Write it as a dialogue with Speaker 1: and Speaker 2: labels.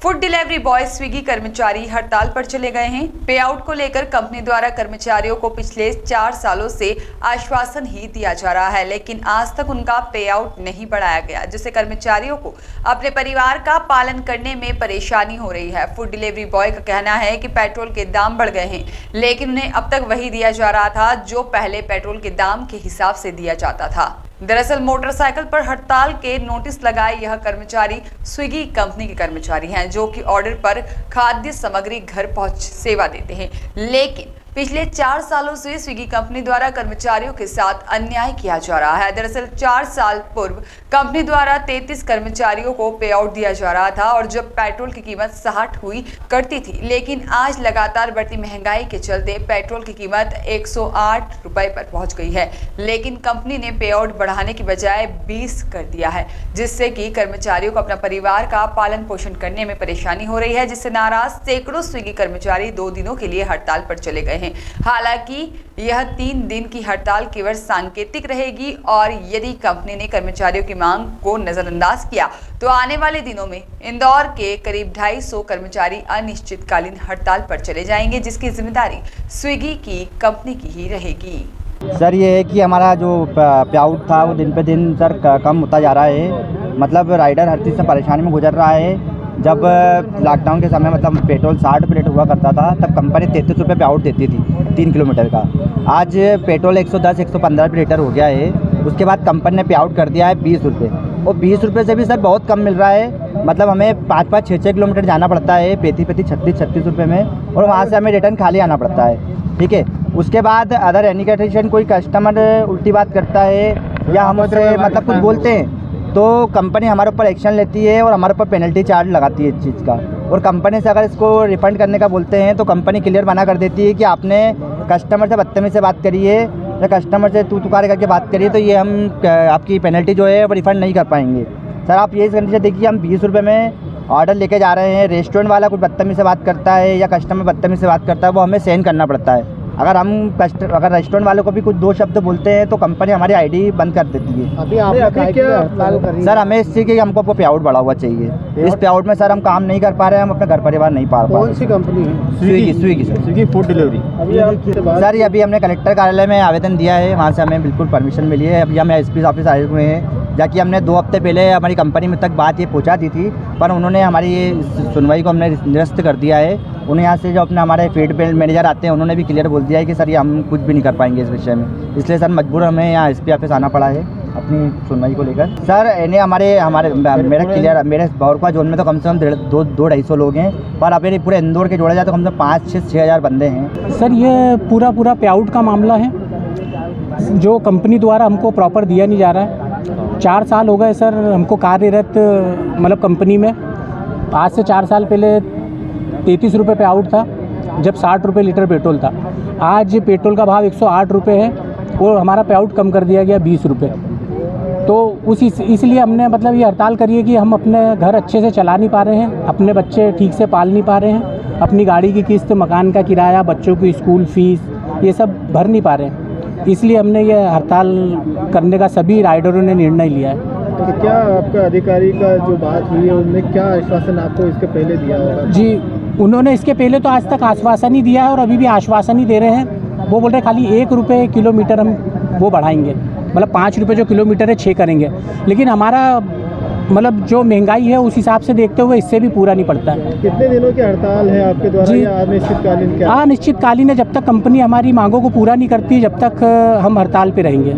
Speaker 1: Food delivery boy Swiggy कर्मचारी हड़ताल पर चले गए हैं। पे आउट को लेकर कंपनी द्वारा कर्मचारियों को पिछले 4 सालों से आश्वासन ही दिया जा रहा है, लेकिन आज तक उनका पे आउट नहीं बढ़ाया गया, जिससे कर्मचारियों को अपने परिवार का पालन करने में परेशानी हो रही है। फूड डिलीवरी बॉय का कहना है कि पेट्रोल के दाम बढ़ गए हैं, लेकिन उन्हें अब तक वही दिया जा रहा था जो पहले पेट्रोल के दाम के हिसाब से दिया जाता था। दरअसल मोटरसाइकिल पर हड़ताल के नोटिस लगाए यह कर्मचारी स्विगी कंपनी के कर्मचारी हैं, जो कि ऑर्डर पर खाद्य सामग्री घर पहुंच सेवा देते हैं। लेकिन पिछले 4 सालों से स्विगी कंपनी द्वारा कर्मचारियों के साथ अन्याय किया जा रहा है। दरअसल 4 साल पूर्व कंपनी द्वारा 33 कर्मचारियों को पे आउट दिया जा रहा था, और जब पेट्रोल की कीमत 60 हुई करती थी, लेकिन आज लगातार बढ़ती महंगाई के चलते पेट्रोल की कीमत 108 रुपए पर पहुंच गई है। लेकिन कंपनी ने पे आउट बढ़ाने की बजाय 20 कर दिया है, जिससे कि कर्मचारियों को अपना परिवार का पालन पोषण करने में परेशानी हो रही है, जिससे नाराज सैकड़ों स्विगी कर्मचारी 2 दिनों के लिए हड़ताल पर चले गए हैं। हालांकि यह 3 दिन की हड़ताल केवल सांकेतिक रहेगी, और यदि कंपनी ने कर्मचारियों की मांग को नजरअंदाज किया तो आने वाले दिनों में इंदौर के करीब 250 कर्मचारी अनिश्चितकालीन हड़ताल पर चले जाएंगे, जिसकी जिम्मेदारी स्विगी की कंपनी की ही रहेगी।
Speaker 2: सर ये है कि हमारा जो पे आउट था वो दिन पे दिन सर कम होता जा रहा है। मतलब राइडर हर चीज़ से परेशानी में गुजर रहा है। जब लॉकडाउन के समय मतलब पेट्रोल 60 रुपये लीटर हुआ करता था, तब कंपनी 33 रुपये पे आउट देती थी 3 किलोमीटर का। आज पेट्रोल 110-115 रुपये लीटर हो गया है। उसके बाद कंपनी ने पे आउट कर दिया है 20 रुपये, और 20 रुपये से भी सर बहुत कम मिल रहा है। मतलब हमें 5-5, 6-6 किलोमीटर जाना पड़ता है 35-36 रुपये में, और वहाँ से हमें रिटर्न खाली आना पड़ता है। ठीक है, उसके बाद अदर एनी कंडीशन कोई कस्टमर उल्टी बात करता है या हम उससे मतलब कुछ बोलते हैं तो कंपनी हमारे ऊपर एक्शन लेती है और हमारे ऊपर पेनल्टी चार्ज लगाती है इस चीज़ का। और कंपनी से अगर इसको रिफ़ंड करने का बोलते हैं तो कंपनी क्लियर मना कर देती है कि आपने कस्टमर से बदतमीज़ी से बात करी है या कस्टमर से तू तुकार करके बात करी है, तो ये हम आपकी पेनल्टी जो है वो रिफ़ंड नहीं कर पाएंगे। सर आप ये कंडीशन देखिए, हम 20 रुपये में ऑर्डर लेके जा रहे हैं, रेस्टोरेंट वाला कुछ बदतमीज़ी से बात करता है या कस्टमर बदतमीज़ी से बात करता है, वो हमें सहन करना पड़ता है। अगर रेस्टोरेंट वालों को भी कुछ 2 शब्द बोलते हैं तो कंपनी हमारी आईडी बंद कर देती है।
Speaker 3: अभी क्या हड़ताल कर रही है?
Speaker 2: सर हमें इस चीज़ की हमको पे आउट बढ़ा हुआ चाहिए। इस पे आउट में सर हम काम नहीं कर पा रहे हैं, हम अपना घर परिवार नहीं पा रहे।
Speaker 3: कौन सी कंपनी है?
Speaker 2: Swiggy sir,
Speaker 3: Swiggy food delivery.
Speaker 2: Sir अभी हमने कलेक्टर कार्यालय में आवेदन दिया है, वहाँ से हमें बिल्कुल परमिशन मिली है। अभी हम एसपी ऑफिस आए हुए हैं, जाकि हमने 2 हफ्ते पहले हमारी कंपनी में तक बात ये पहुँचा दी थी, पर उन्होंने हमारी ये सुनवाई को हमने निरस्त कर दिया है। उन्हें यहाँ से जो अपने हमारे फील्ड मैनेजर आते हैं, उन्होंने भी क्लियर बोल दिया है कि सर ये हम कुछ भी नहीं कर पाएंगे इस विषय में। इसलिए सर मजबूर हमें यहाँ एसपी ऑफिस आना पड़ा है अपनी सुनवाई को लेकर। सर इन्हें मेरे बौरका जोन में तो कम से कम 200-250 लोग हैं, पर अभी पूरे इंदौर के जोड़ा जाए तो कम से कम 5-6 हज़ार बंदे हैं।
Speaker 4: सर ये पूरा पे आउट का मामला है, जो कंपनी द्वारा हमको प्रॉपर दिया नहीं जा रहा है। 4 साल हो गए सर हमको कार्यरत मतलब कंपनी में। आज से 4 साल पहले 33 रुपये पे आउट था, जब 60 रुपये लीटर पेट्रोल था। आज पेट्रोल का भाव 108 रुपये है, और हमारा पे आउट कम कर दिया गया 20 रुपये। तो इसलिए हमने मतलब ये हड़ताल करी है कि हम अपने घर अच्छे से चला नहीं पा रहे हैं, अपने बच्चे ठीक से पाल नहीं पा रहे हैं, अपनी गाड़ी की किस्त, मकान का किराया, बच्चों की स्कूल फीस, ये सब भर नहीं पा रहे हैं। इसलिए हमने ये हड़ताल करने का सभी राइडरों ने निर्णय लिया है।
Speaker 3: तो क्या आपका अधिकारी का जो बात हुई है, उनने क्या आश्वासन आपको इसके पहले दिया होगा?
Speaker 4: जी, उन्होंने इसके पहले तो आज तक आश्वासन ही दिया है, और अभी भी आश्वासन ही दे रहे हैं। वो बोल रहे खाली 1 रुपये किलोमीटर हम वो बढ़ाएंगे, मतलब 5 रुपये जो किलोमीटर है 6 करेंगे। लेकिन हमारा मतलब जो महंगाई है उस हिसाब से देखते हुए इससे भी पूरा नहीं पड़ता है।
Speaker 3: कितने दिनों की हड़ताल है आपके द्वारा या अनिश्चितकालीन? क्या
Speaker 4: अनिश्चितकालीन है, जब तक कंपनी हमारी मांगों को पूरा नहीं करती, जब तक हम हड़ताल पे रहेंगे।